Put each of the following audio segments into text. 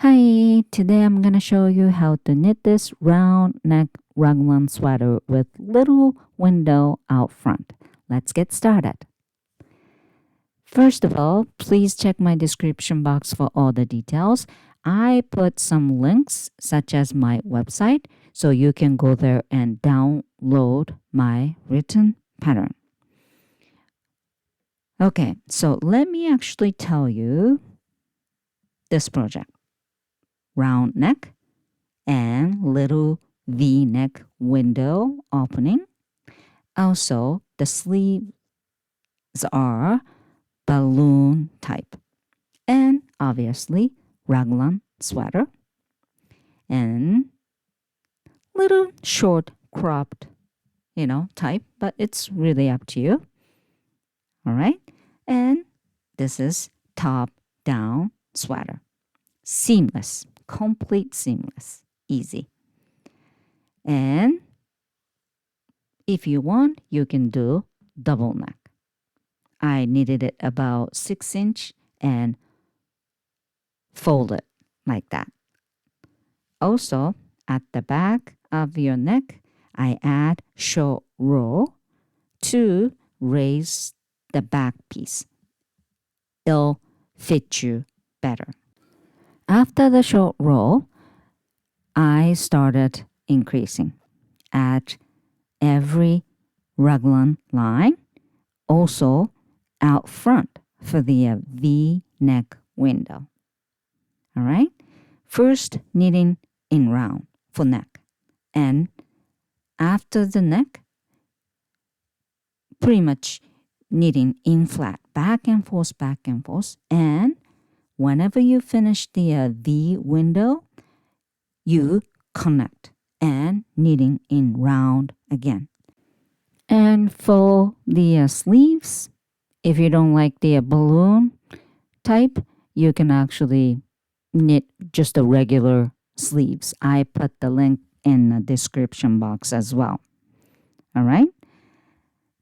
Hi, today I'm gonna show you how to knit this round neck raglan sweater with little window out front. Let's get started. First of all, please check my description box for all the details. I put some links such as my website so you can go there and download my written pattern. Okay, so let me actually tell you this project. Round neck and little V-neck window opening. Also, the sleeves are balloon type. And obviously, raglan sweater. And little short cropped, type, but it's really up to you. All right. And this is top down sweater. Seamless, complete seamless, easy. And if you want, you can do double neck. I knitted it about 6-inch and fold it like that. Also, at the back of your neck, I add short row to raise the back piece. It'll fit you better. After the short row, I started increasing at every raglan line, also out front for the V-neck window. All right. First, knitting in round for neck, and after the neck, pretty much knitting in flat, back and forth, and whenever you finish the V window, you connect and knitting in round again. And for the sleeves, if you don't like the balloon type, you can actually knit just the regular sleeves. I put the link in the description box as well. All right.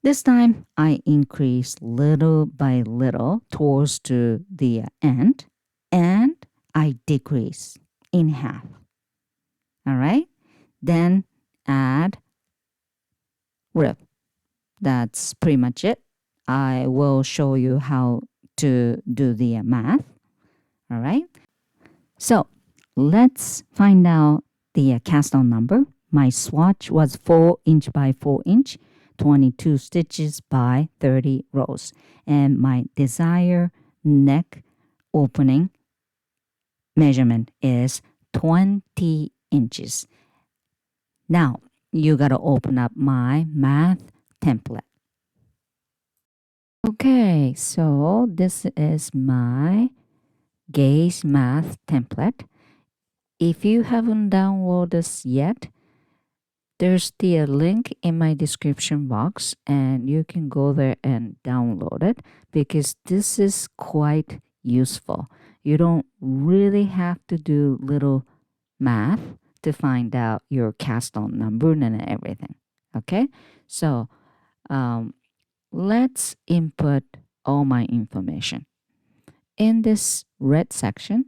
This time I increase little by little towards to the end, and I decrease in half. All right. Then add rib. That's pretty much it. I will show you how to do the math. All right. So let's find out the cast on number. My swatch was 4-inch by 4-inch, 22 stitches by 30 rows. And my desired neck opening measurement is 20 inches. Now, you got to open up my math template. Okay, so this is my gauge math template. If you haven't downloaded this yet, there's the link in my description box, and you can go there and download it because this is quite useful. You don't really have to do little math to find out your cast on number and everything. Okay, so let's input all my information. In this red section,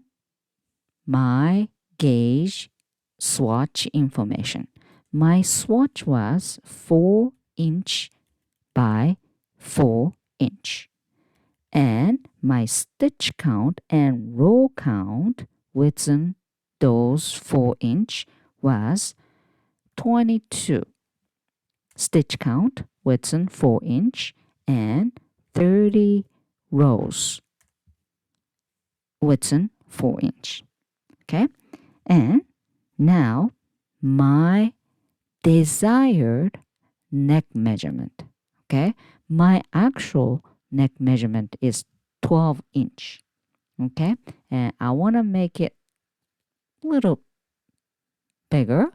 my gauge swatch information. My swatch was 4-inch by 4-inch. And my stitch count and row count within those 4-inch was 22. Stitch count within 4-inch and 30 rows within 4-inch. Okay, and now my desired neck measurement. Okay, my actual neck measurement is 12-inch. Okay, and I want to make it a little bigger.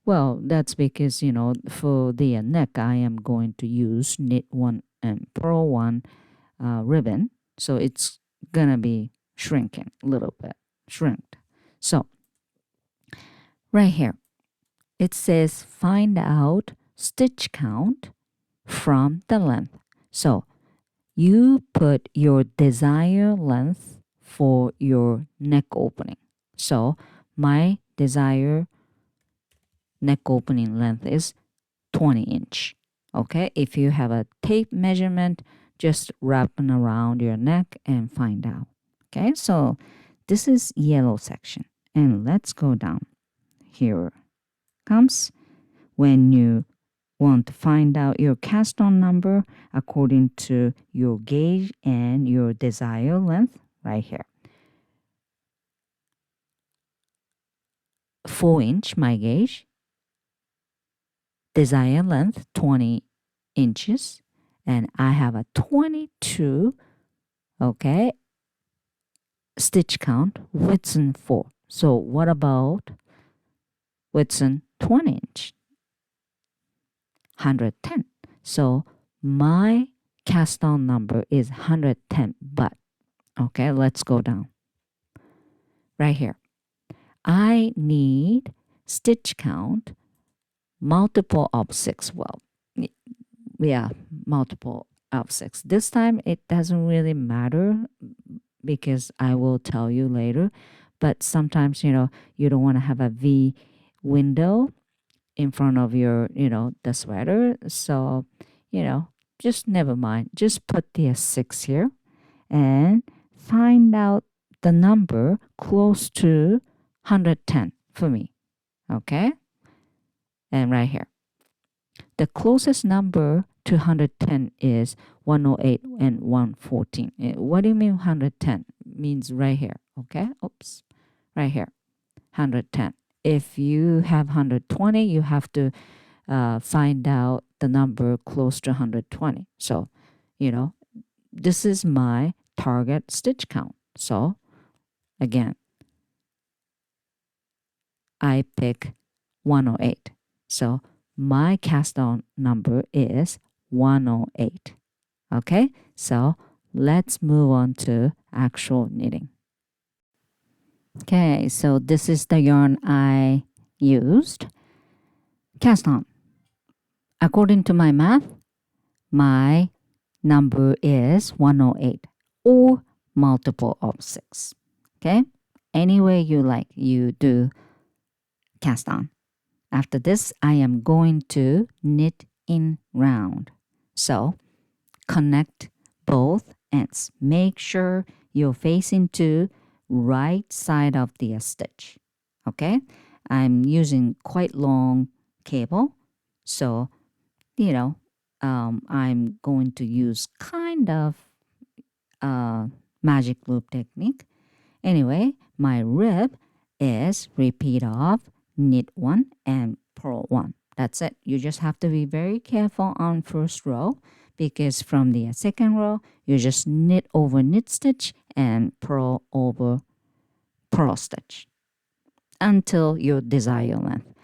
Well, that's because, for the neck, I am going to use knit one and purl one ribbon. So it's going to be shrinking a little bit, shrinked. So right here, it says find out stitch count from the length. So you put your desired length for your neck opening. So my desired neck opening length is 20 inch. Okay, if you have a tape measurement, just wrapping around your neck and find out. Okay, so this is yellow section. And let's go down. Here comes when you want to find out your cast on number according to your gauge and your desired length right here. 4 inch my gauge, desired length 20 inches, and I have a 22, okay, stitch count, width 4. So what about width 20 inch? 110. So my cast on number is 110, but okay, let's go down. Right here. I need stitch count multiple of 6. Well, yeah, multiple of 6. This time it doesn't really matter because I will tell you later. But sometimes, you don't want to have a V window in front of your, the sweater. So, just never mind. Just put the 6 here and find out the number close to 110 for me. Okay? And right here. The closest number to 110 is 108 and 114. What do you mean 110? Means right here. Okay? Oops. Right here. 110. If you have 120, you have to find out the number close to 120. So, this is my target stitch count. So, again, I pick 108. So, my cast on number is 108. Okay, so let's move on to actual knitting. Okay, so this is the yarn I used. Cast on. According to my math, my number is 108 or multiple of 6. Okay, any way you like, you do cast on. After this, I am going to knit in round. So connect both ends. Make sure you're facing to right side of the stitch. Okay, I'm using quite long cable, so I'm going to use kind of magic loop technique. Anyway, my rib is repeat of knit 1 and purl 1. That's it. You just have to be very careful on first row because from the second row, you just knit over knit stitch and purl over purl stitch until your desired length.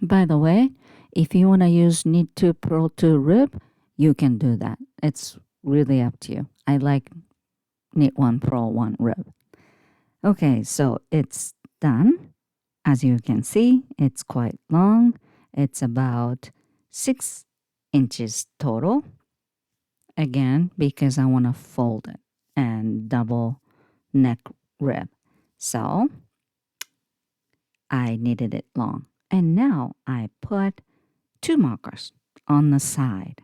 By the way, if you want to use knit 2 purl 2 rib, you can do that. It's really up to you. I like knit 1 purl 1 rib. Okay, so it's done. As you can see, it's quite long. It's about 6 inches total. Again, because I want to fold it and double neck rib. So I knitted it long. And now I put 2 markers on the side.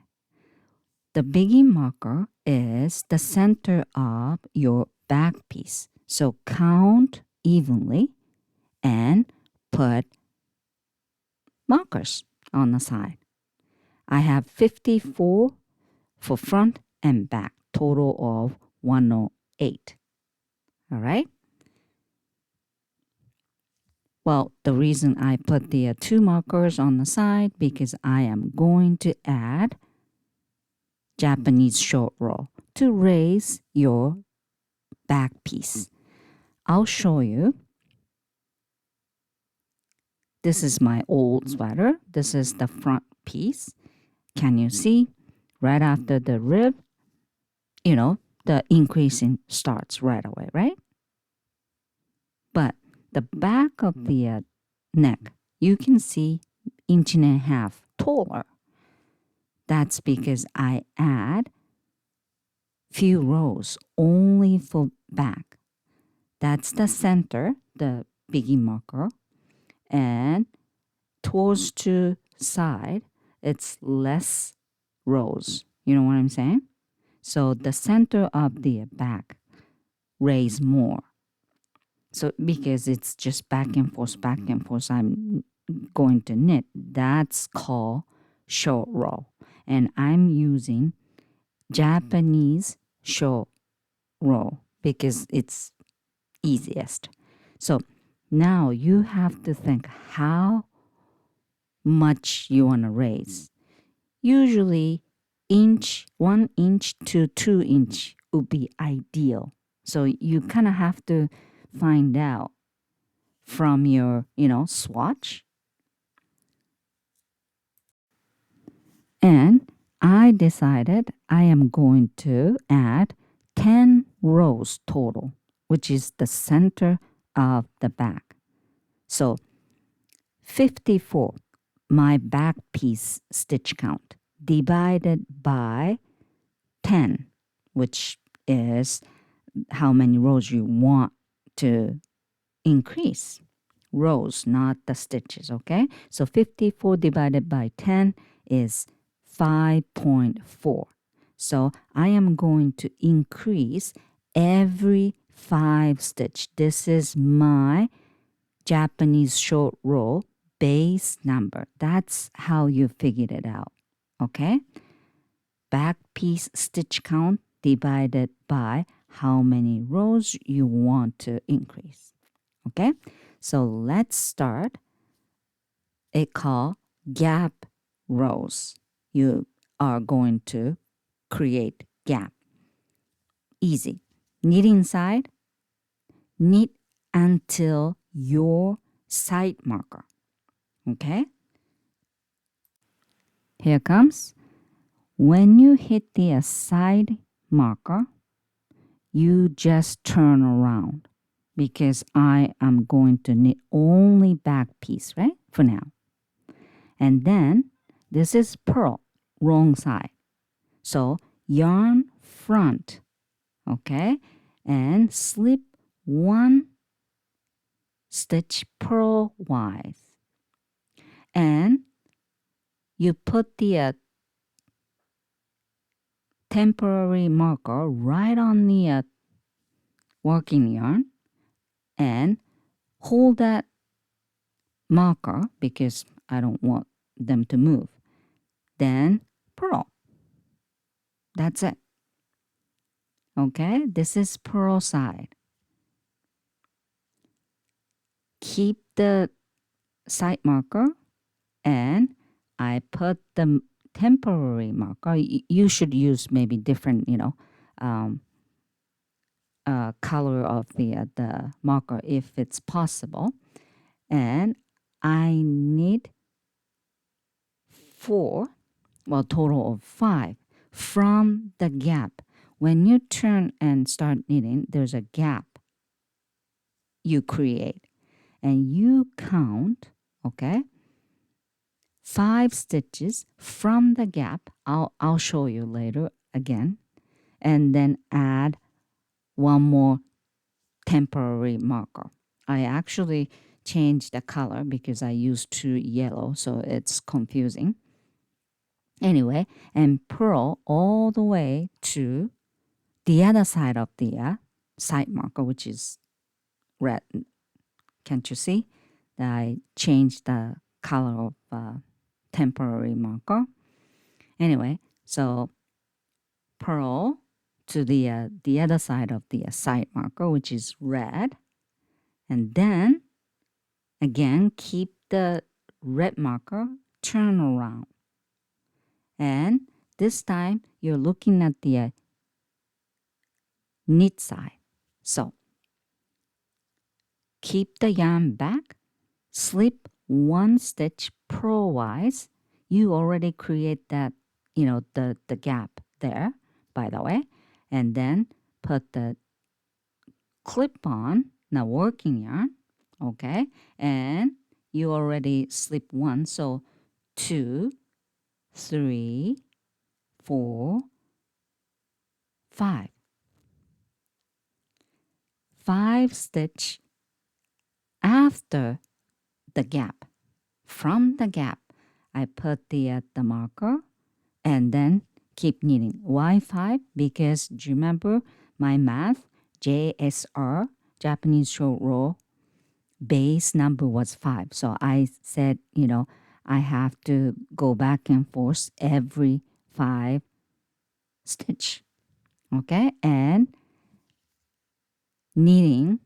The biggie marker is the center of your back piece. So count evenly and put markers on the side. I have 54 for front and back, total of 108. All right? Well, the reason I put the 2 markers on the side because I am going to add Japanese short row to raise your back piece. I'll show you. This is my old sweater. This is the front piece. Can you see? Right after the rib, the increasing starts right away, right? But the back of the neck, you can see 1.5 inches taller. That's because I add few rows only for back. That's the center, the biggie marker, and towards to side, it's less rows. You know what I'm saying? So the center of the back raise more. So because it's just back and forth, I'm going to knit. That's called short row. And I'm using Japanese short row because it's easiest. So now you have to think how much you want to raise. Usually 1 inch to 2 inch would be ideal. So you kind of have to find out from your, swatch. And I decided I am going to add 10 rows total, which is the center of the back. So 54, my back piece stitch count, divided by 10, which is how many rows you want to increase. Rows, not the stitches, okay? So 54 divided by 10 is 5.4. So I am going to increase every 5 stitch. This is my Japanese short row base number. That's how you figured it out, okay? Back piece stitch count divided by how many rows you want to increase, okay? So let's start. It called gap rows. You are going to create gap. Easy. Knit inside. Knit until your side marker. Okay? Here comes. When you hit the side marker, you just turn around because I am going to knit only back piece, right? For now. And then this is purl, wrong side. So yarn front, okay? And slip 1 stitch purlwise. And you put the temporary marker right on the working yarn and hold that marker because I don't want them to move. Then purl. That's it. Okay, this is purl side. Keep the side marker and I put the temporary marker. You should use maybe different, color of the marker if it's possible. And I need 4, well, total of 5 from the gap. When you turn and start knitting, there's a gap you create. And you count, okay, 5 stitches from the gap. I'll show you later again. And then add 1 more temporary marker. I actually changed the color because I used 2 yellow, so it's confusing. Anyway, and purl all the way to the other side of the side marker, which is red. Can't you see? I changed the color of temporary marker. Anyway, so purl to the other side of the side marker, which is red. And then, again, keep the red marker, turn around. And this time, you're looking at the knit side. So, keep the yarn back, slip 1 stitch purlwise. You already create that, the gap there, by the way. And then put the clip on, now working yarn, okay? And you already slip 1, so 2, 3, 4, 5. 5 stitch after the gap, from the gap, I put the marker and then keep knitting. Why 5? Because do you remember my math? JSR, Japanese short row, base number was 5. So I said, I have to go back and forth every 5 stitch. Okay, and knitting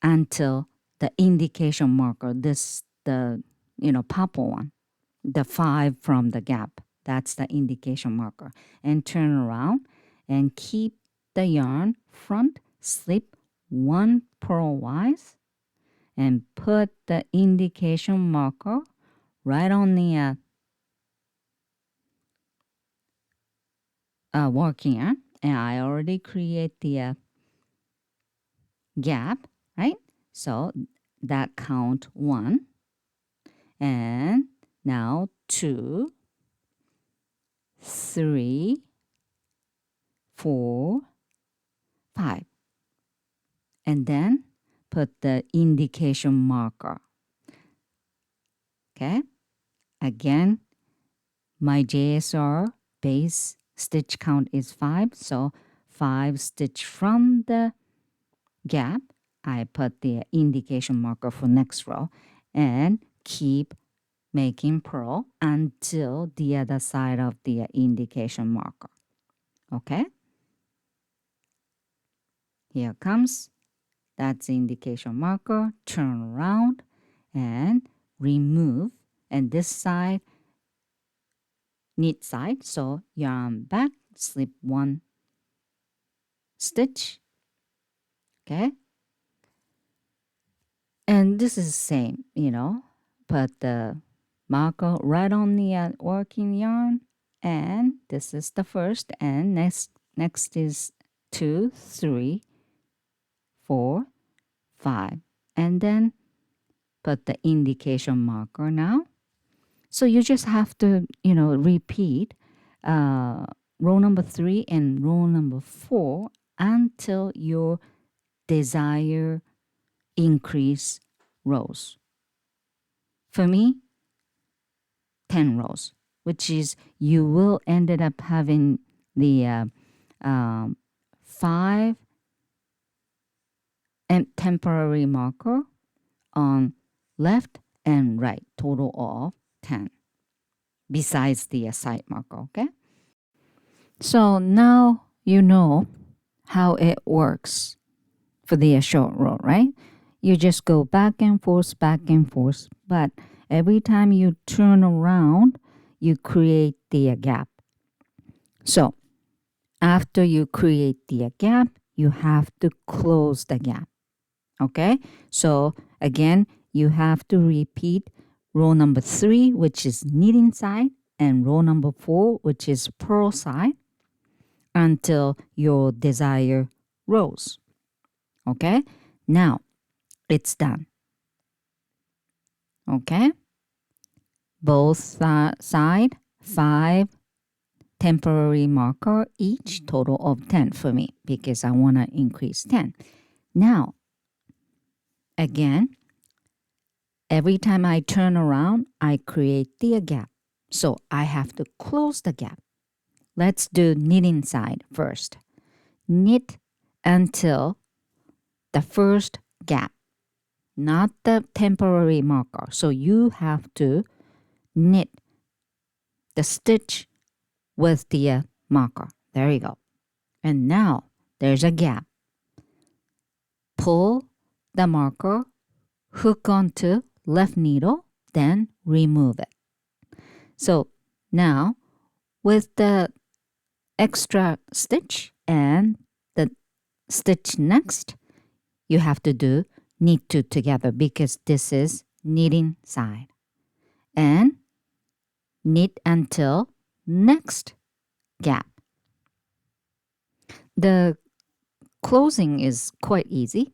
until the indication marker, the purple one, the 5 from the gap, that's the indication marker, and turn around and keep the yarn front, slip 1 purlwise and put the indication marker right on the working yarn, and I already create the gap, right? So that count 1, and now 2, 3, 4, 5, and then put the indication marker. Okay, again, my JSR base stitch count is 5, so 5 stitch from the gap, I put the indication marker for next row and keep making purl until the other side of the indication marker. Okay, here comes, that's the indication marker, turn around and remove, and this side knit side, so yarn back, slip 1 stitch. Okay, and this is the same, put the marker right on the working yarn, and this is the first, and next is 2, 3, 4, 5, and then put the indication marker now. So you just have to repeat row number 3 and row number 4 until your desired increase rows. For me, 10 rows, which is you will ended up having the 5 and temporary marker on left and right, total of 10, besides the side marker. Okay, so now you know how it works for the short row, right? You just go back and forth, but every time you turn around, you create the gap. So after you create the gap, you have to close the gap. Okay, so again, you have to repeat row number 3, which is knitting side, and row number 4, which is purl side, until your desired rows. Okay, now it's done. Okay, both side 5 temporary marker each, total of 10 for me because I want to increase 10. Now again, every time I turn around, I create the gap, so I have to close the gap. Let's do knitting side first. Knit until the first gap, not the temporary marker. So you have to knit the stitch with the marker. There you go. And now there's a gap. Pull the marker, hook onto left needle, then remove it. So now with the extra stitch and the stitch next, you have to do knit 2 together because this is knitting side, and knit until next gap. The closing is quite easy.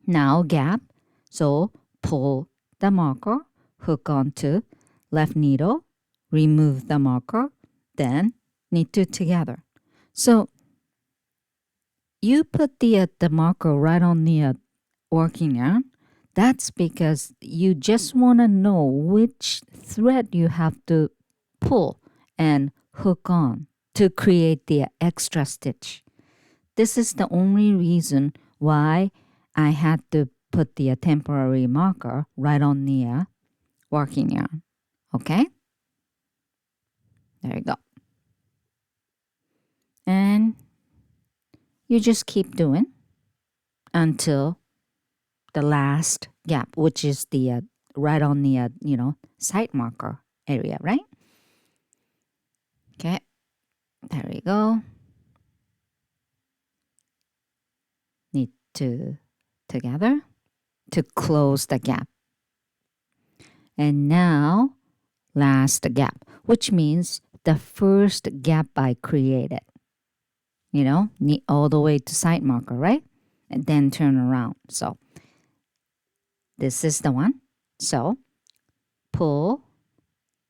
Now gap, so pull the marker, hook onto left needle, remove the marker, then knit 2 together. So you put the marker right on the working yarn, that's because you just want to know which thread you have to pull and hook on to create the extra stitch. This is the only reason why I had to put the temporary marker right on the working yarn. Okay? There you go. And you just keep doing until the last gap, which is the right on the side marker area, right? Okay, there you go. Knit together to close the gap. And now last gap, which means the first gap I created. Knit all the way to side marker, right? And then turn around. So this is the one. So pull,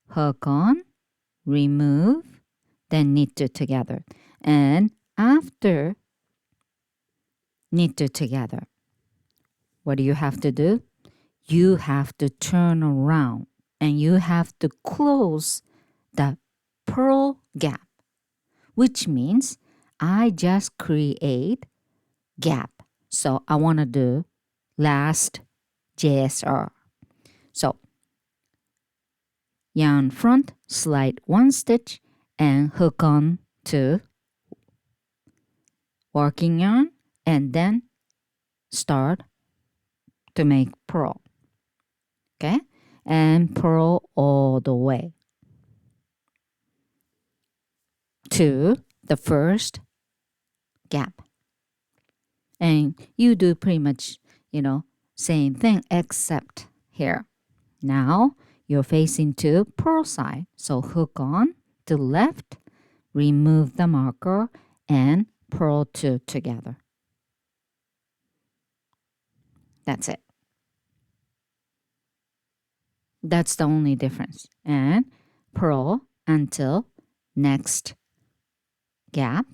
hook on, remove, then knit two together. And after knit two together, what do you have to do? You have to turn around and you have to close the purl gap, which means I just create gap. So I want to do last JSR. So yarn front, slide one stitch and hook on to working yarn and then start to make purl. Okay? And purl all the way to the first gap. And you do pretty much, same thing except here. Now you're facing to purl side. So hook on to left, remove the marker and purl two together. That's it. That's the only difference. And purl until next gap.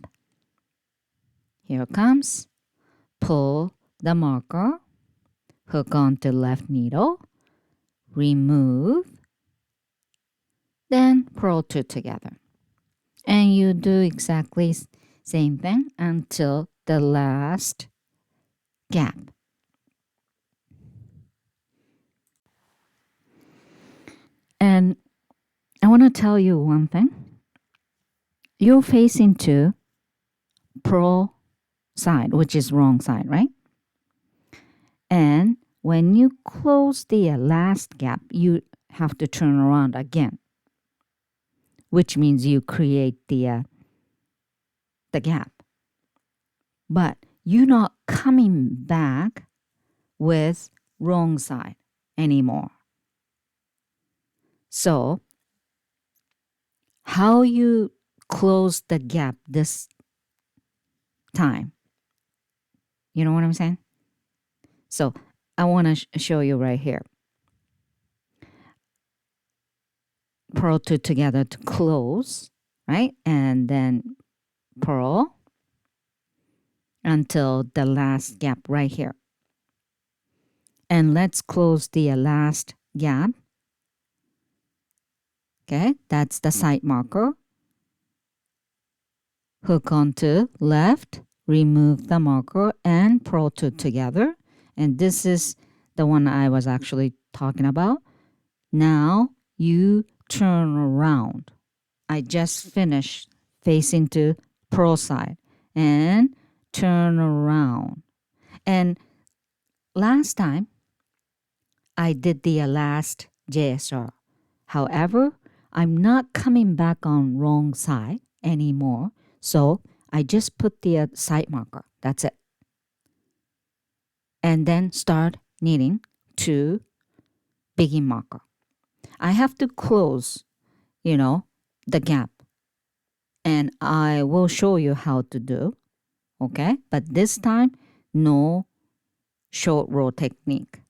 Here it comes. Pull the marker, hook on to left needle, remove, then purl two together. And you do exactly same thing until the last gap. And I want to tell you one thing. You're facing to purl side, which is wrong side, right? And when you close the last gap, you have to turn around again, which means you create the gap. But you're not coming back with wrong side anymore. So how you close the gap this time? You know what I'm saying? So I want to show you right here. Purl two together to close, right? And then purl until the last gap right here. And let's close the last gap. Okay, that's the side marker. Hook onto left, remove the marker and purl two together. And this is the one I was actually talking about. Now you turn around. I just finished facing to purl side and turn around. And last time I did the last JSR. However, I'm not coming back on wrong side anymore. So I just put the side marker. That's it. And then start knitting to begin marker. I have to close, the gap. And I will show you how to do. Okay? But this time, no short row technique.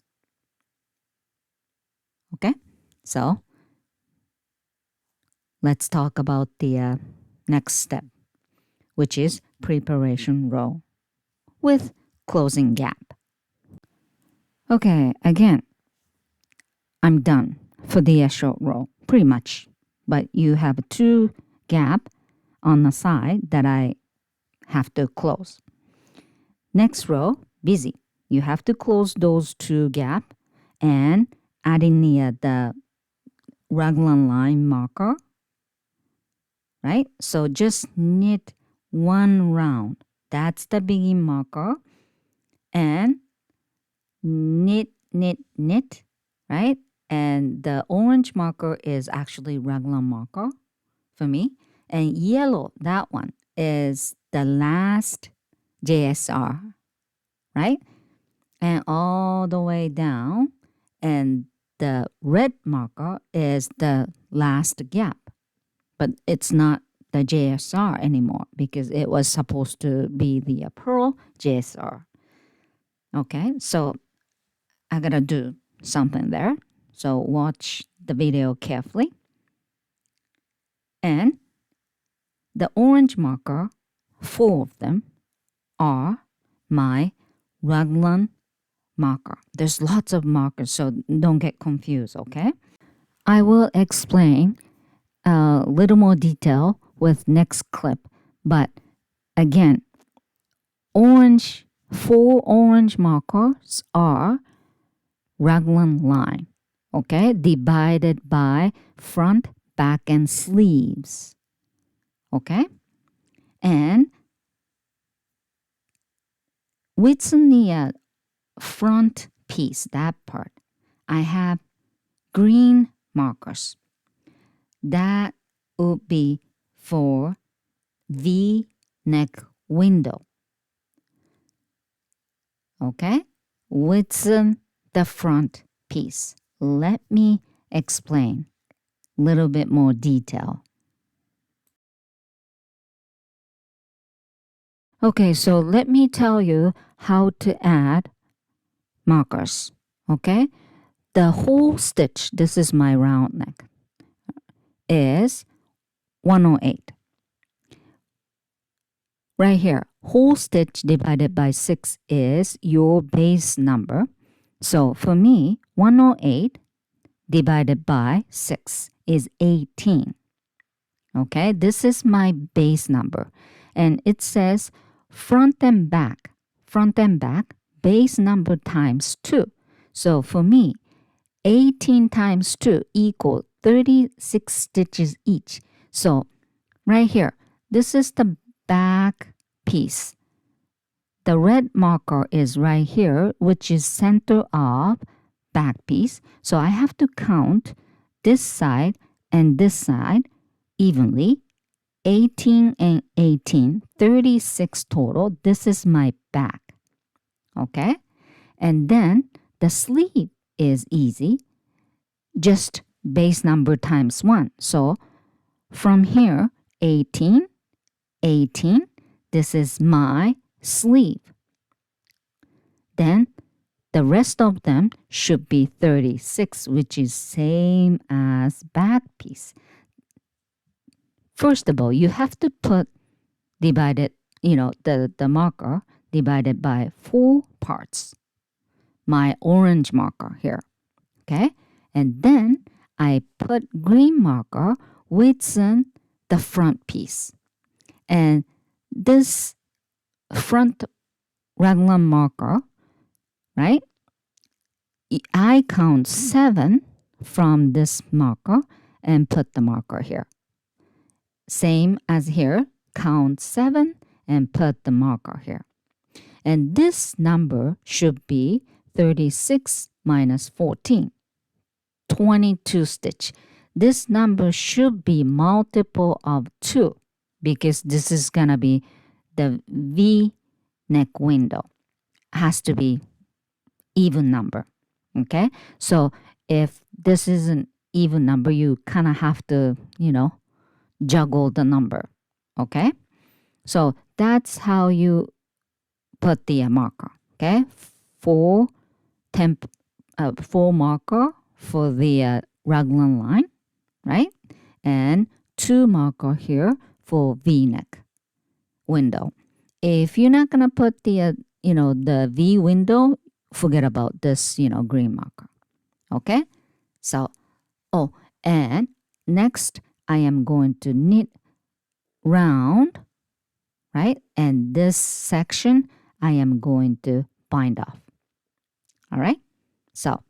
Okay? So let's talk about the next step, which is preparation row with closing gap. Okay, again, I'm done for the short row, pretty much. But you have 2 gap on the side that I have to close. Next row, busy. You have to close those 2 gap and add in the raglan line marker, right? So just knit 1 round. That's the begin marker. And knit, knit, knit, right? And the orange marker is actually raglan marker for me. And yellow, that one, is the last JSR, right? And all the way down. And the red marker is the last gap. But it's not the JSR anymore because it was supposed to be the pearl JSR. Okay, so I gotta do something there. So watch the video carefully. And the orange marker, 4 of them, are my raglan marker. There's lots of markers, so don't get confused, okay? I will explain a little more detail with next clip, but again, 4 orange markers are raglan line, okay, divided by front, back, and sleeves, okay? And within the front piece, that part, I have green markers. That would be for V-neck window, okay? Within the front piece. Let me explain a little bit more detail. Okay, so let me tell you how to add markers, okay? The whole stitch, this is my round neck, is 108. Right here, whole stitch divided by 6 is your base number. So for me, 108 divided by 6 is 18. Okay, this is my base number. And it says front and back, base number times 2. So for me, 18 times 2 equals 36 stitches each. So right here, this is the back piece. The red marker is right here, which is center of back piece. So I have to count this side and this side evenly. 18 and 18, 36 total. This is my back. Okay? And then the sleeve is easy. Just base number times 1. So from here, 18, 18. This is my sleeve. Then the rest of them should be 36, which is same as back piece. First of all, you have to put divided, the marker divided by 4 parts. My orange marker here, okay? And then I put green marker within the front piece. And this front raglan marker, right? I count 7 from this marker and put the marker here. Same as here, count 7 and put the marker here. And this number should be 36 minus 14, 22 stitch. This number should be multiple of 2 because this is going to be the V-neck window. Has to be even number, okay? So if this is an even number, you kind of have to, juggle the number, okay? So that's how you put the marker, okay? 4 marker for the raglan line, right? And 2 marker here for V-neck window. If you're not gonna put the the V window forget about this, green marker. Okay? So, oh, and next I am going to knit round, right? And this section I am going to bind off. All right? So,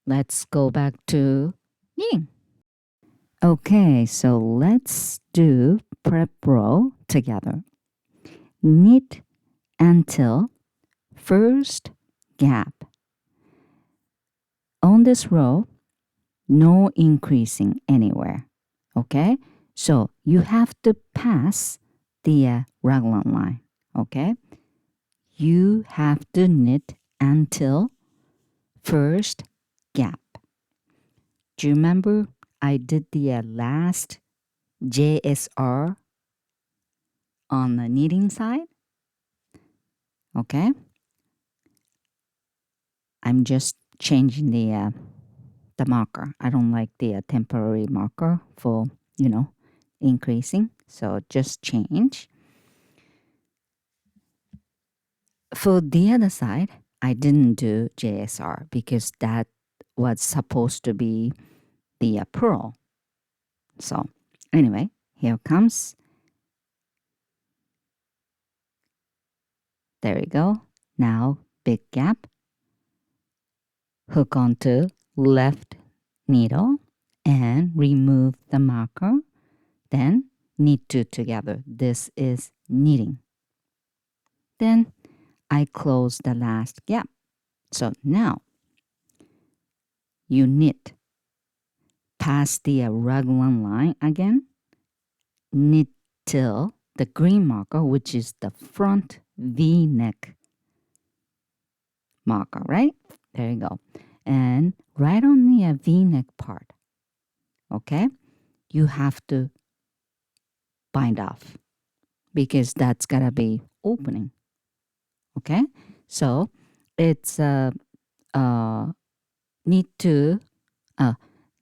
let's go back to knitting. Okay, so let's do prep row together. Knit until first gap. On this row, no increasing anywhere. Okay, so you have to pass the raglan line. Okay, you have to knit until first gap. Do you remember I did the last JSR on the knitting side? Okay, I'm just changing the marker. I don't like the temporary marker for, increasing. So just change. For the other side, I didn't do JSR because that was supposed to be the purl. So anyway, here comes. There we go. Now big gap. Hook onto left needle and remove the marker. Then knit two together. This is knitting. Then I close the last gap. So now you knit past the raglan line again, knit till the green marker, which is the front V-neck marker, right? There you go. And right on the V-neck part, okay, you have to bind off because that's gotta be opening. Okay, so it's knit two,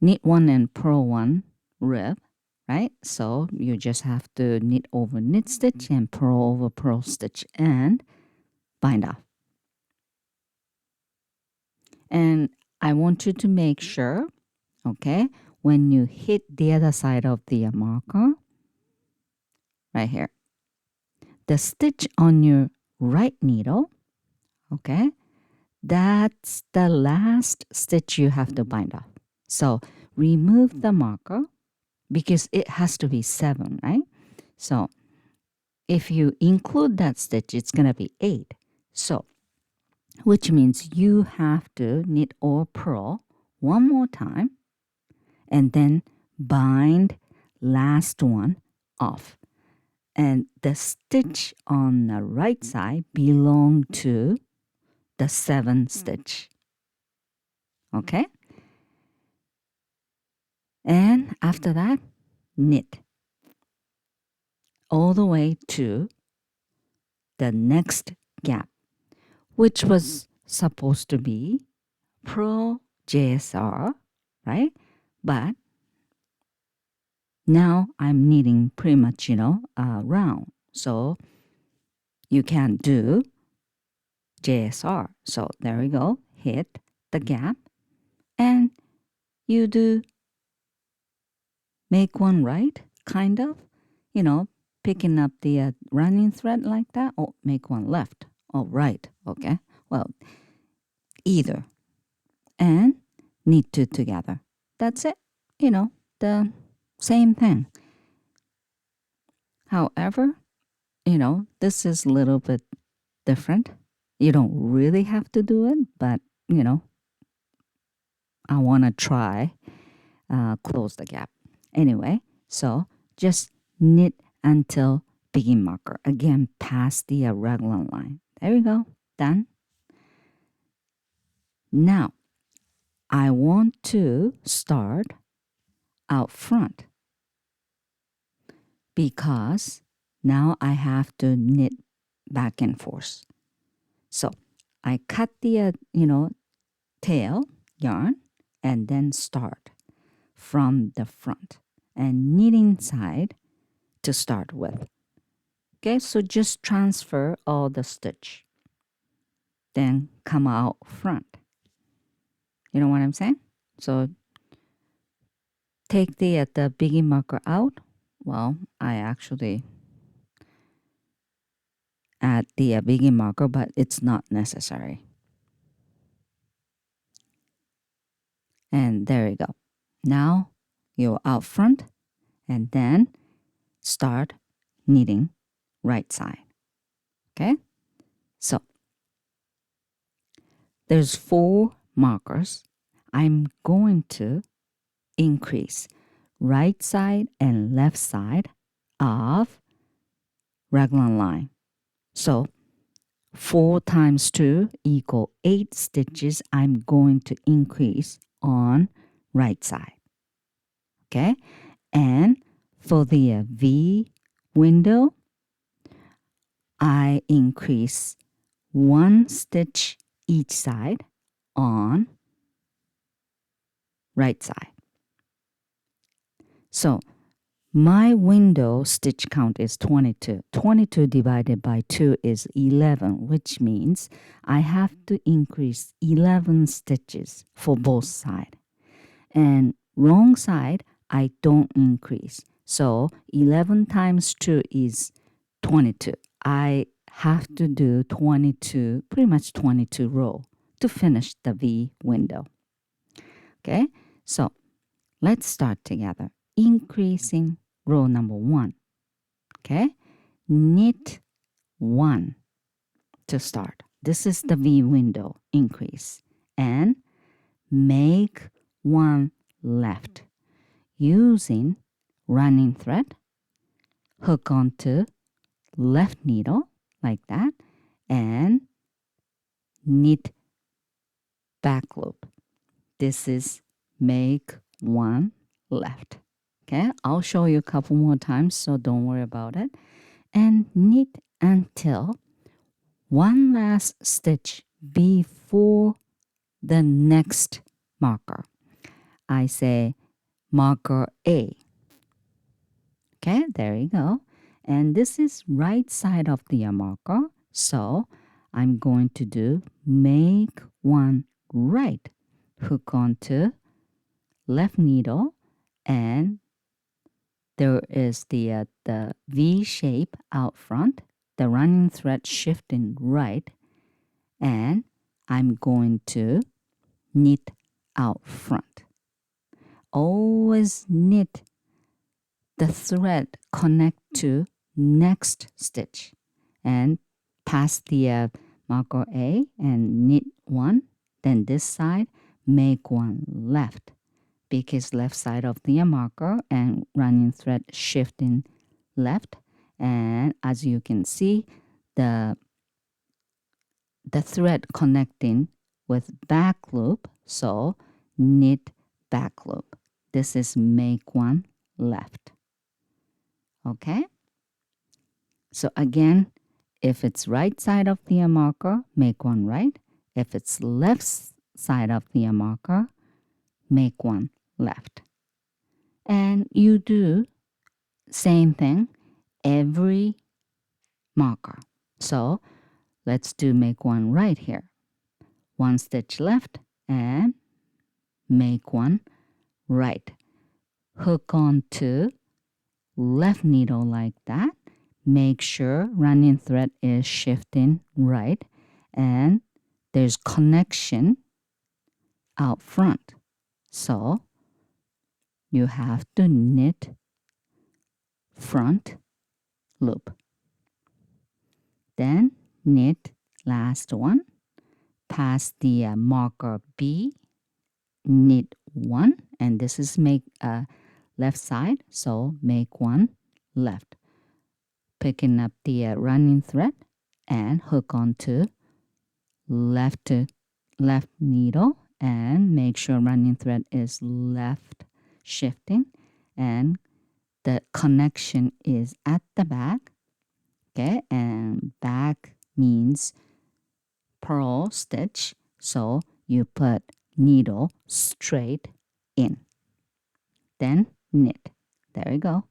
knit one and purl one rib, right? So you just have to knit over knit stitch and purl over purl stitch and bind off. And I want you to make sure, okay, when you hit the other side of the marker, right here, the stitch on your right needle, okay, that's the last stitch you have to bind off. So remove the marker because it has to be 7, right? So if you include that stitch, it's going to be 8. So, which means you have to knit or purl one more time and then bind last one off. And the stitch on the right side belong to the 7th stitch. Okay? And after that, knit all the way to the next gap, which was supposed to be purl JSR, right? But now I'm knitting pretty much, round. So you can't do JSR. So there we go. Hit the gap and you do make one right, kind of, picking up the running thread like that. Oh, make one left. Oh, right. Okay. Well, either. And knit two together. That's it. The same thing. However, this is a little bit different. You don't really have to do it, but, I want to try close the gap. Anyway, so just knit until begin marker. Again, past the raglan line. There we go. Done. Now, I want to start out front because now I have to knit back and forth. So I cut the, tail yarn and then start from the front and knitting side to start with. Okay, so just transfer all the stitch. then come out front. You know what I'm saying? So take the begin marker out. Well, I actually add the begin marker, but it's not necessary. And there you go. Now you're out front, and then start knitting right side. Okay? So there's 4 markers. I'm going to increase right side and left side of raglan line. So 4 times 2 equal 8 stitches I'm going to increase on right side. Okay? And for the V window, I increase 1 stitch each side on right side. So my window stitch count is 22. 22 divided by 2 is 11, which means I have to increase 11 stitches for both sides. And wrong side, I don't increase. So 11 times 2 is 22. I have to do 22, pretty much 22 row to finish the V window. Okay, so let's start together. Increasing row number 1. Okay, knit 1 to start. This is the V window increase. And make 1 left using running thread, hook onto left needle like that, and knit back loop. This is make 1 left. Okay, I'll show you a couple more times, so don't worry about it. And knit until 1 last stitch before the next marker. I say marker A. Okay, there you go. And this is right side of the marker. So I'm going to do make 1 right. Hook onto left needle, and there is the V shape out front, the running thread shifting right, and I'm going to knit out front. Always knit the thread connect to next stitch and pass the marker A and knit 1. Then this side make 1 left, because left side of the marker and running thread shifting left. And as you can see, the thread connecting with back loop, so knit back loop. This is make 1 left. Okay, so again, if it's right side of the marker, make 1 right. If it's left side of the marker, make 1 left. And you do same thing every marker. So let's do make 1 right here. 1 stitch left and make 1 right. Hook on to left needle like that. Make sure running thread is shifting right and there's connection out front. So you have to knit front loop. Then knit last one, pass the marker B, knit 1, and this is make left side, so make 1 left. Picking up the running thread and hook onto left needle and make sure running thread is left shifting and the connection is at the back. Okay, and back means purl stitch, so you put needle straight in, then knit. There you go.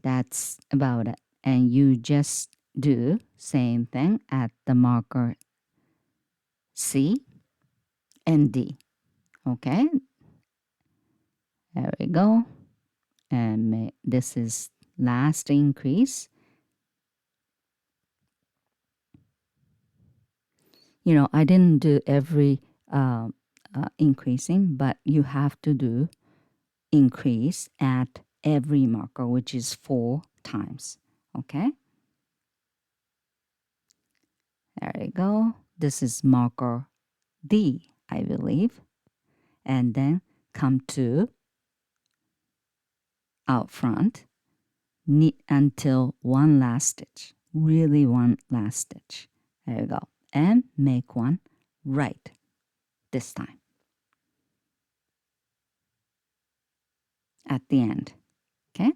That's about it. And you just do same thing at the marker C and D. Okay, there we go. And this is last increase. You know, I didn't do every increasing, but you have to do increase at every marker, which is 4 times. Okay, there you go. This is marker D, I believe. And then come to out front, knit until one last stitch, really one last stitch. There you go. And make one right this time at the end. Okay,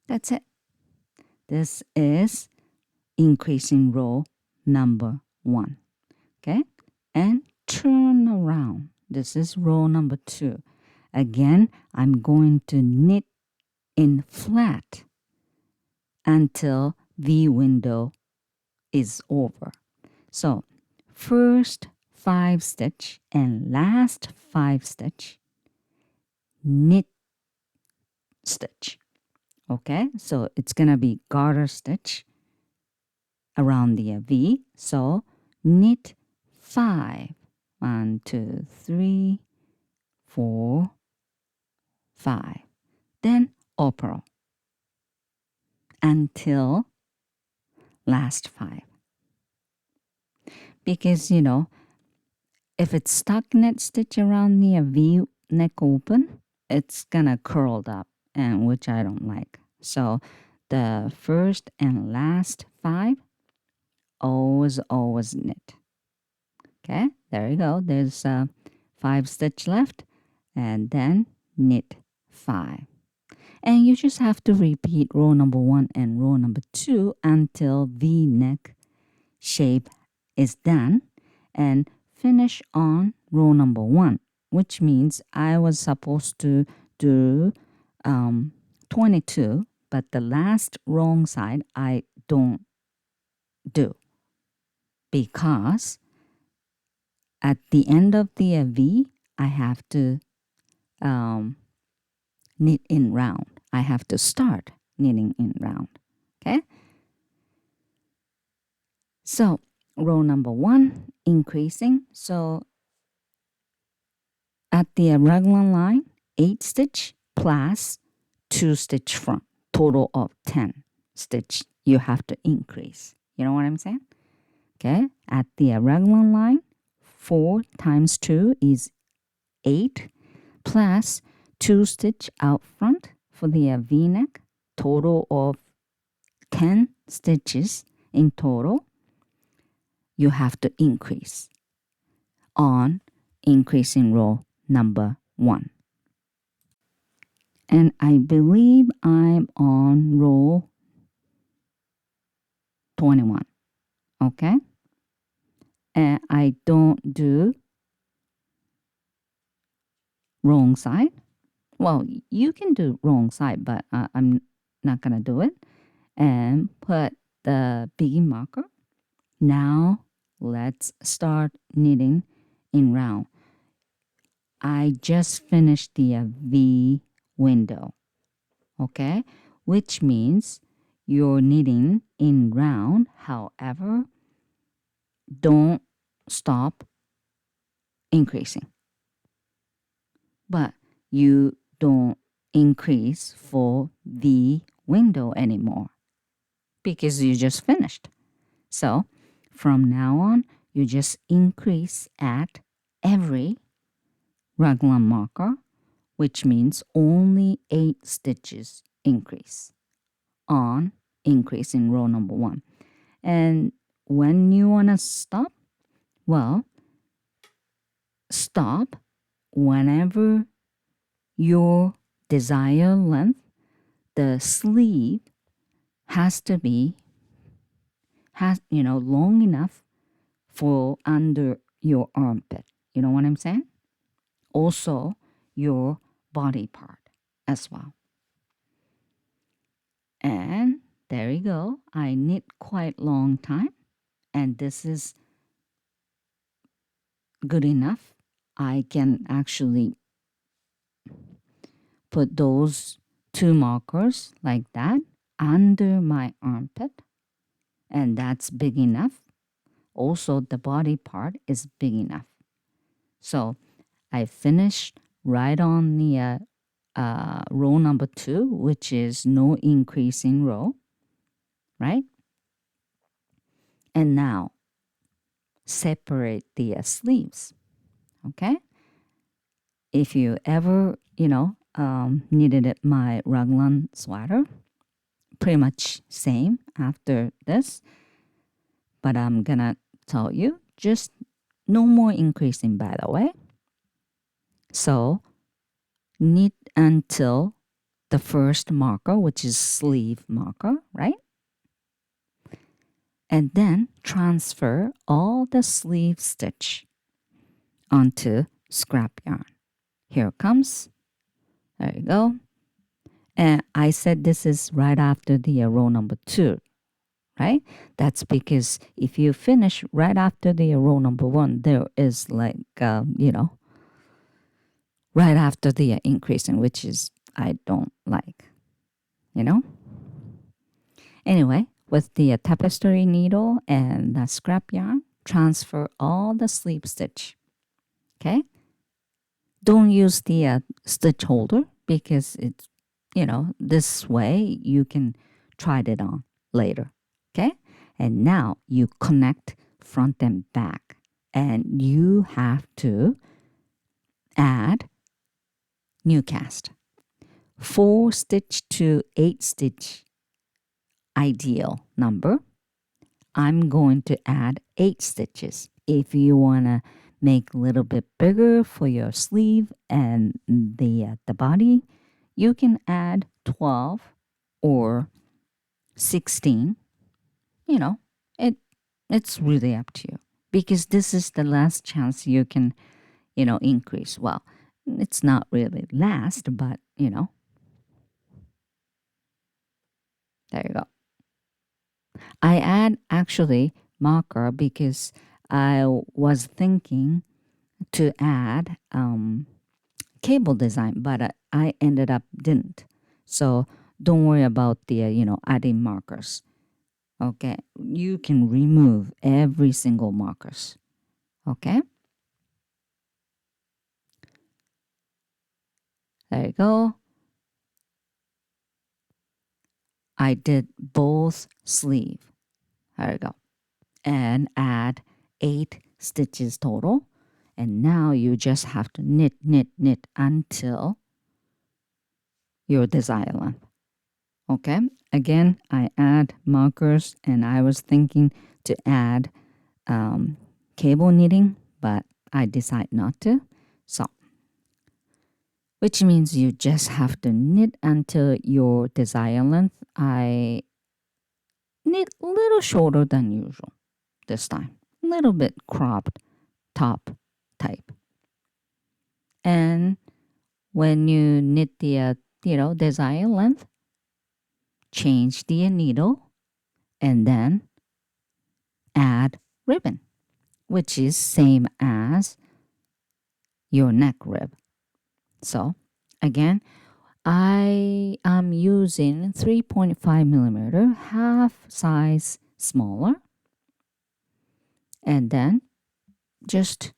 that's it. This is increasing row number 1. Okay, and turn around. This is row number 2. Again, I'm going to knit in flat until the window is over. So first 5 stitch and last 5 stitch, knit stitch. Okay, so it's gonna be garter stitch around the V. So knit 5. 1, 2, 3, 4, 5. Then open until last 5. Because you know, if it's stuck knit stitch around the V neck open, it's gonna curled up, and which I don't like. So the first and last 5, always knit. Okay, there you go. There's 5 stitch left, and then knit 5. And you just have to repeat row number 1 and row number 2 until the neck shape is done, and finish on row number 1, which means I was supposed to do 22, but the last wrong side I don't do, because at the end of the V I have to knit in round. I have to start knitting in round. Okay, so row number 1 increasing. So at the raglan line, 8 stitch plus 2 stitch front, total of 10 stitch you have to increase. You know what I'm saying? Okay, at the raglan line, 4 times 2 is 8 plus 2 stitch out front for the V-neck, total of 10 stitches in total. You have to increase on increasing row number 1. And I believe I'm on row 21. Okay, and I don't do wrong side. Well, you can do wrong side, but I'm not gonna do it. And put the begin marker. Now let's start knitting in round. I just finished the V window, okay, which means you're knitting in round. However, don't stop increasing, but you don't increase for the window anymore because you just finished. So from now on, you just increase at every raglan marker, which means only 8 stitches increase on increase in row number 1. And when you want to stop, well, stop whenever your desired length, the sleeve has to be long enough for under your armpit. You know what I'm saying? Also your body part as well. And there you go. I knit quite long time, and this is good enough. I can actually put those 2 markers like that under my armpit, and that's big enough. Also, the body part is big enough. So I finished right on the row number 2, which is no increasing row, right? And now separate the sleeves, okay? If you ever, knitted my Raglan sweater, pretty much same after this, but I'm gonna tell you, just no more increasing, by the way. So knit until the first marker, which is sleeve marker, right? And then transfer all the sleeve stitch onto scrap yarn. Here it comes. There you go. And I said this is right after the row number 2, right? That's because if you finish right after the row number 1, there is like, right after the increasing, which is I don't like, you know? Anyway, with the tapestry needle and the scrap yarn, transfer all the sleeve stitch, okay? Don't use the stitch holder because it's, this way you can try it on later, okay? And now you connect front and back, and you have to add new cast. 4 stitch to 8 stitch ideal number. I'm going to add 8 stitches. If you want to make a little bit bigger for your sleeve and the body, you can add 12 or 16. It's really up to you, because this is the last chance you can, increase. Well, it's not really last, but, there you go. I add actually marker because I was thinking to add cable design, but I ended up didn't. So don't worry about the, adding markers. Okay, you can remove every single markers. Okay, there you go. I did both sleeve. There you go. And add 8 stitches total. And now you just have to knit, knit, knit until your desired length. Okay, again, I add markers, and I was thinking to add cable knitting, but I decide not to. So, which means you just have to knit until your desired length. I knit a little shorter than usual this time, a little bit cropped top type. And when you knit the desired length, change the needle and then add ribbon, which is same as your neck rib. So again, I am using 3.5 millimeter, half size smaller, and then just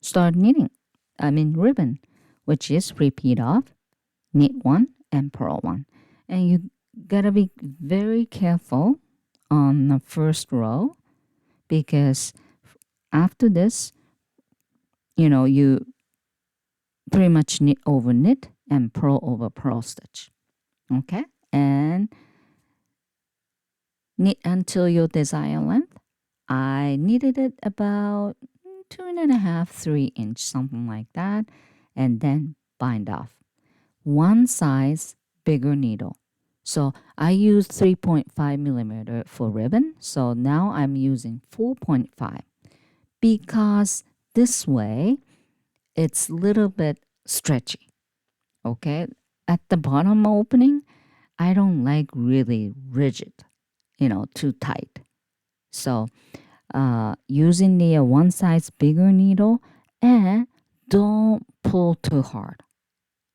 start knitting. Ribbon, which is repeat of knit 1 and purl 1. And you gotta be very careful on the first row, because after this, you pretty much knit over knit and purl over purl stitch. Okay, and knit until your desired length. I knitted it about 2.5, 3 inch, something like that, and then bind off. One size bigger needle. So I used 3.5 millimeter for ribbon, so now I'm using 4.5, because this way it's a little bit stretchy. Okay, at the bottom opening, I don't like really rigid, too tight. So using the one size bigger needle, and don't pull too hard,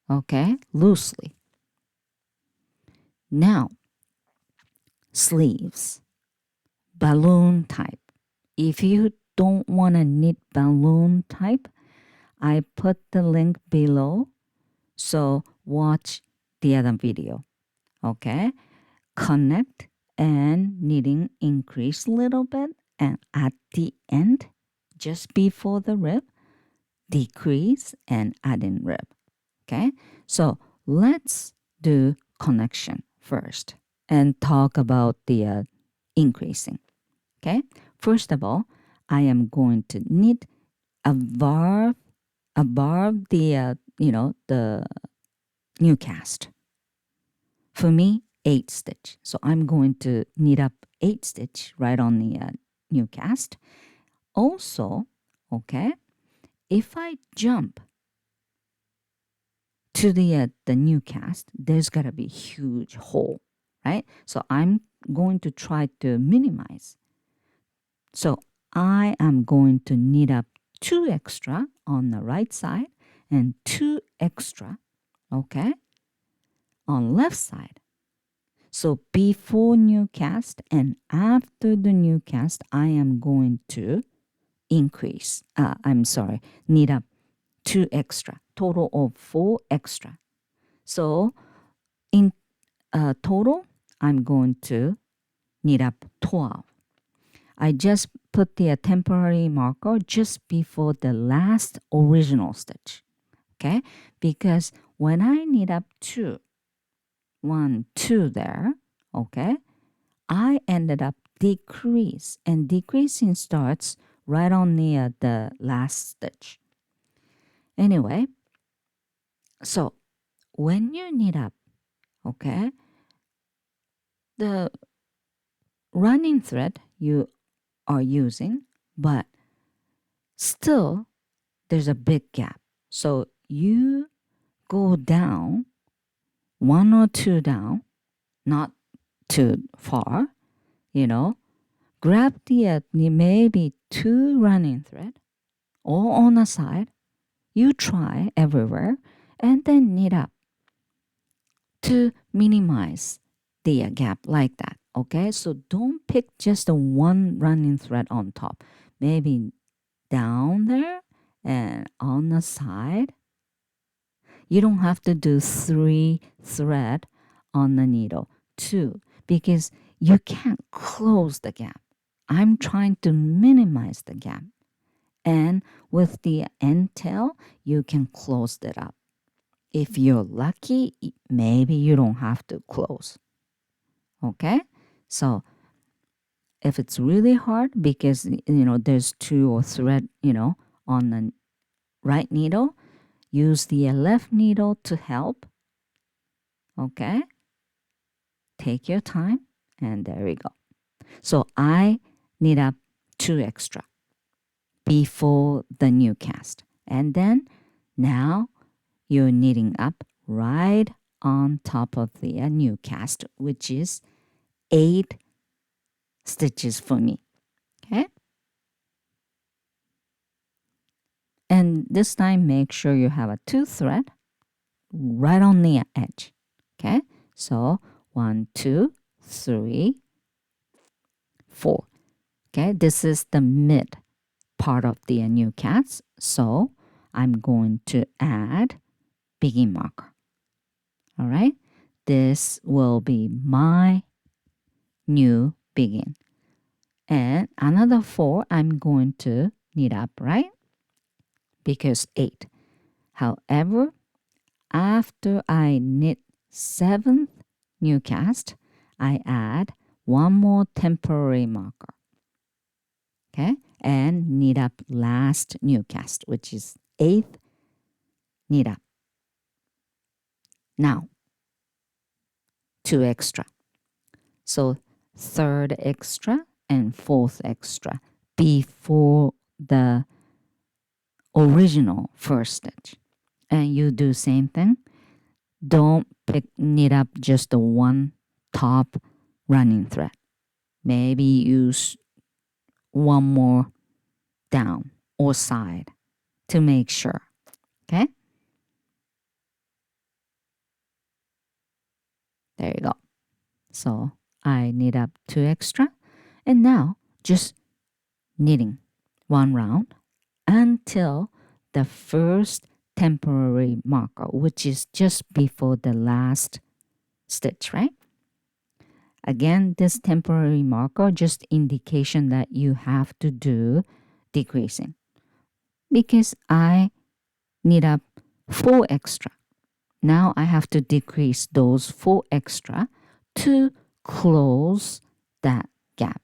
okay? Loosely. Now, sleeves, balloon type. If you don't want to knit balloon type, I put the link below, so watch the other video, okay? Connect and knitting increase a little bit, and at the end, just before the rib, decrease and add in rib, okay? So let's do connection first and talk about the increasing, okay? First of all, I am going to knit above the the new cast. For me, 8 stitch. So I'm going to knit up 8 stitch right on the new cast. Also, okay, if I jump to the new cast, there's gotta be huge hole, right? So I'm going to try to minimize. So I am going to knit up 2 extra on the right side and 2 extra, okay, on left side. So before new cast and after the new cast, I am going to increase. Knit up 2 extra, total of 4 extra. So in total, I'm going to knit up 12. I just put the temporary marker just before the last original stitch, okay? Because when I knit up 2, 1, 2 there, okay, I ended up decrease, and decreasing starts right on the last stitch. Anyway, so when you knit up, okay, the running thread you are using, but still there's a big gap. So you go down 1 or 2 down, not too far, grab the maybe 2 running thread or on a side. You try everywhere and then knit up to minimize the gap like that, okay? So don't pick just the one running thread on top. Maybe down there and on the side. You don't have to do 3 thread on the needle, 2, because you can't close the gap. I'm trying to minimize the gap. And with the end tail, you can close it up. If you're lucky, maybe you don't have to close. Okay? So if it's really hard because there's 2 or thread, on the right needle, use the left needle to help. Okay? Take your time, and there we go. So I knit up 2 extra before the new cast. And then now you're knitting up right on top of the new cast, which is 8 stitches for me. Okay? And this time make sure you have a 2 thread right on the edge. Okay? So 1, 2, 3, 4. Okay? This is the mid part of the new cast. So I'm going to add begin marker. All right? This will be my new begin. And another 4 I'm going to knit up, right? Because 8. However, after I knit 7th new cast, I add 1 more temporary marker. Okay? And knit up last new cast, which is 8th knit up. Now, 2 extra. So 3rd extra and 4th extra before the original first stitch. And you do same thing. don't knit up just the one top running thread. Maybe use one more down or side to make sure. Okay? There you go. So I knit up 2 extra, and now just knitting 1 round until the first temporary marker, which is just before the last stitch, right? Again, this temporary marker just indication that you have to do decreasing, because I knit up 4 extra. Now I have to decrease those 4 extra to close that gap.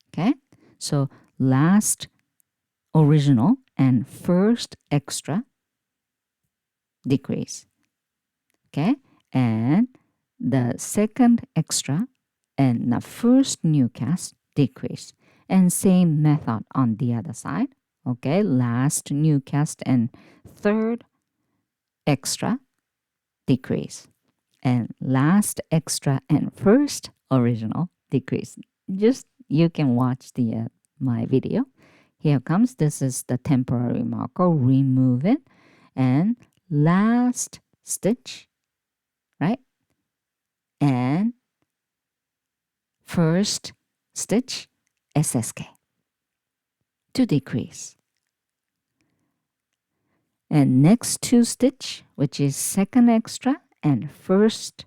Okay, so last original and first extra decrease. Okay, and the second extra and the first new cast decrease, and same method on the other side. Okay, last new cast and third extra decrease, and last extra and first original decrease. Just you can watch the my video. Here comes, this is the temporary marker, remove it, and last stitch, right? And first stitch SSK to decrease. And next 2 stitch, which is second extra and first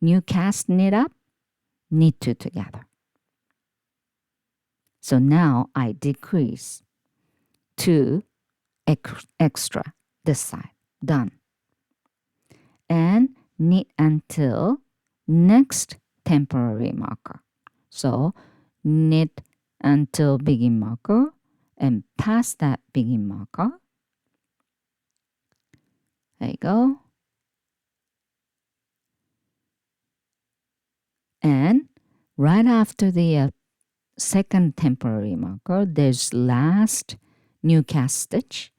new cast knit up, knit 2 together. So now I decrease 2 extra this side. Done. And knit until next temporary marker. So knit until begin marker and past that begin marker. There you go. And right after the second temporary marker, there's last new cast stitch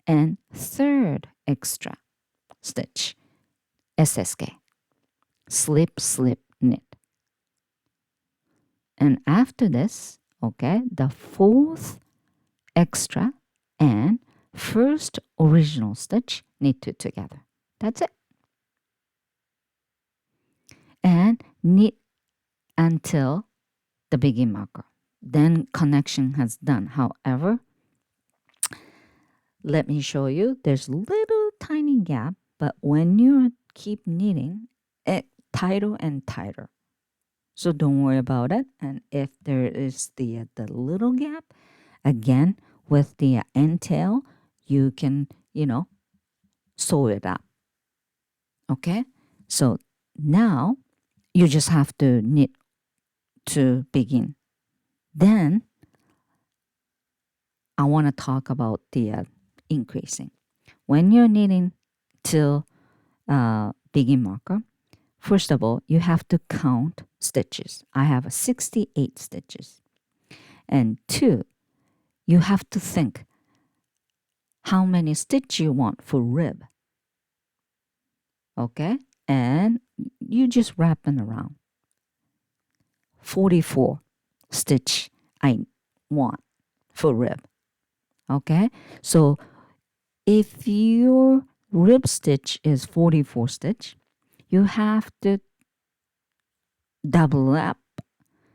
and third extra stitch SSK, slip slip knit. And after this, okay, the fourth extra and first original stitch knit 2 together. That's it. And knit until the begin marker. Then connection has done. However, let me show you, there's little tiny gap, but when you keep knitting, it tighter and tighter. So don't worry about it. And if there is the little gap, again, with the end tail, you can, sew it up. Okay? So now you just have to knit to begin. Then I want to talk about the increasing. When you're knitting till begin marker, first of all, you have to count stitches. I have 68 stitches. And 2, you have to think how many stitches you want for rib. Okay? And you just wrap it around. 44 stitch I want for rib. Okay? So if your rib stitch is 44 stitch, you have to double up.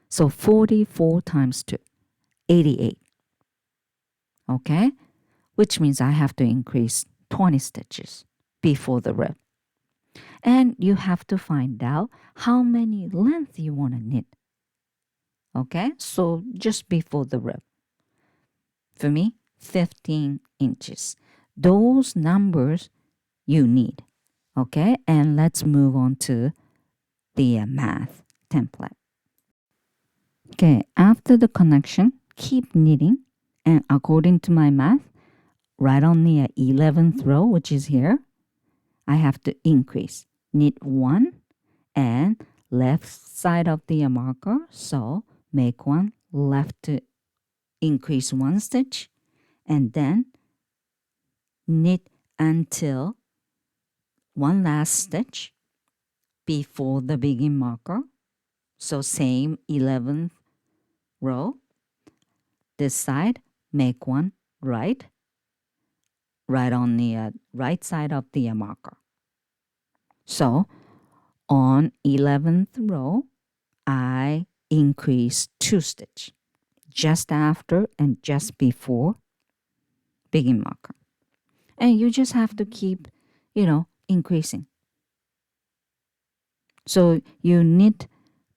So 44 times 2, 88. Okay? Which means I have to increase 20 stitches before the rib. And you have to find out how many length you want to knit. Okay? So just before the rib. For me, 15 inches. Those numbers you need. Okay? And let's move on to the math template. Okay, after the connection, keep knitting. And according to my math, right on the 11th row, which is here, I have to increase. Knit 1 and left side of the marker. So make one left to increase 1 stitch. And then knit until one last stitch before the begin marker. So same 11th row. This side, make one right on the right side of the marker. So on 11th row, I increase 2 stitch just after and just before begin marker. And you just have to keep, increasing. So you knit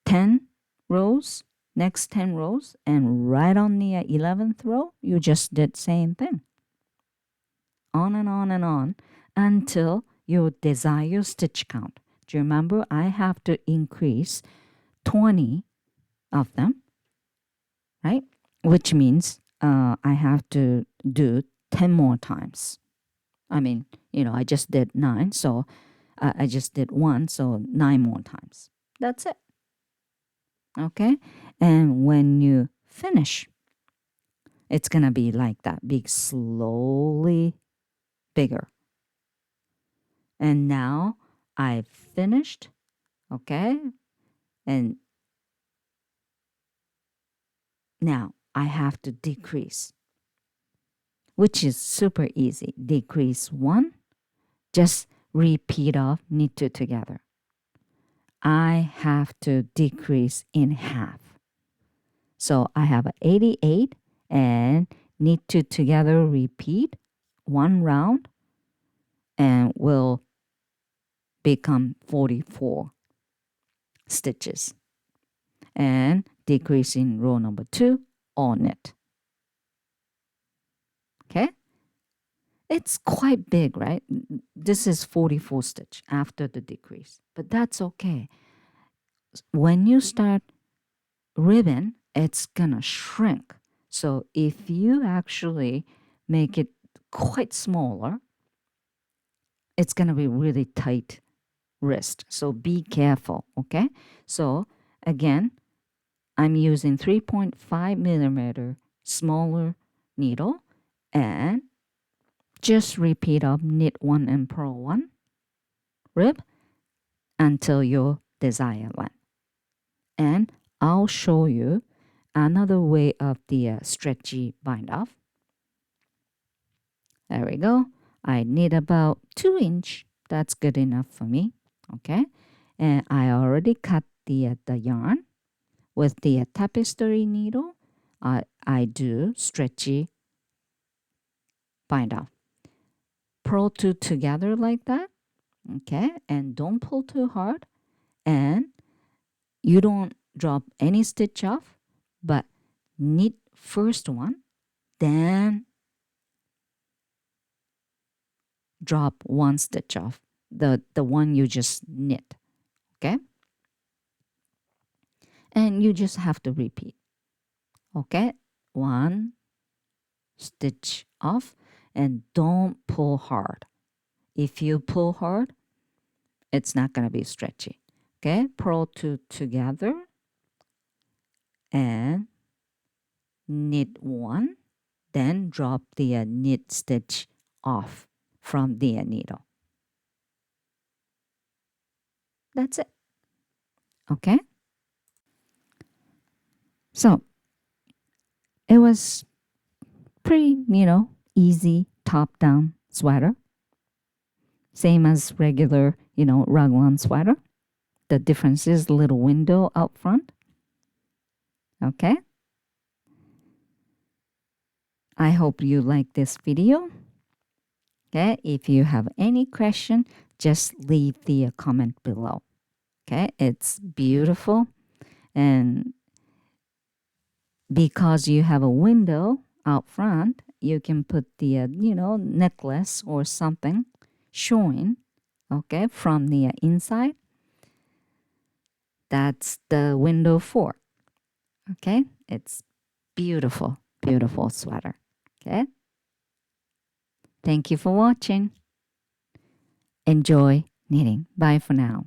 10 rows, next 10 rows, and right on the 11th row, you just did same thing. On and on and on until your desired stitch count. Do you remember? I have to increase 20 of them, right? Which means I have to do 10 more times. I mean, I just did 9, so I just did 1, so 9 more times. That's it. Okay? And when you finish, it's going to be like that, big, slowly bigger. And now I've finished, okay? And now I have to decrease, which is super easy. Decrease 1, just repeat off, knit 2 together. I have to decrease in half. So I have 88 and knit 2 together, repeat 1 round, and will become 44 stitches. And decrease in row number 2, all knit. Okay? It's quite big, right? This is 44 stitch after the decrease, but that's okay. When you start ribbon, it's gonna shrink. So if you actually make it quite smaller, it's gonna be really tight wrist. So be careful, okay? So again, I'm using 3.5 millimeter smaller needle and just repeat up knit 1 and purl 1, rib until your desired length. And I'll show you another way of the stretchy bind off. There we go. I need about 2 inch. That's good enough for me. Okay. And I already cut the yarn with the tapestry needle. I do stretchy bind off. Purl 2 together like that. Okay. And don't pull too hard. And you don't drop any stitch off, but knit first one, then drop 1 stitch off, the one you just knit. Okay? And you just have to repeat. Okay? 1 stitch off, and don't pull hard. If you pull hard, it's not going to be stretchy. Okay? Purl 2 together and knit 1, then drop the knit stitch off from the needle. That's it. Okay? So it was pretty, easy top-down sweater. Same as regular, raglan sweater. The difference is a little window out front. Okay? I hope you like this video. Okay? If you have any question, just leave the comment below. Okay? It's beautiful. And because you have a window out front, you can put the, necklace or something showing, okay, from the inside. That's the window for. Okay? It's beautiful, beautiful sweater. Okay? Thank you for watching. Enjoy knitting. Bye for now.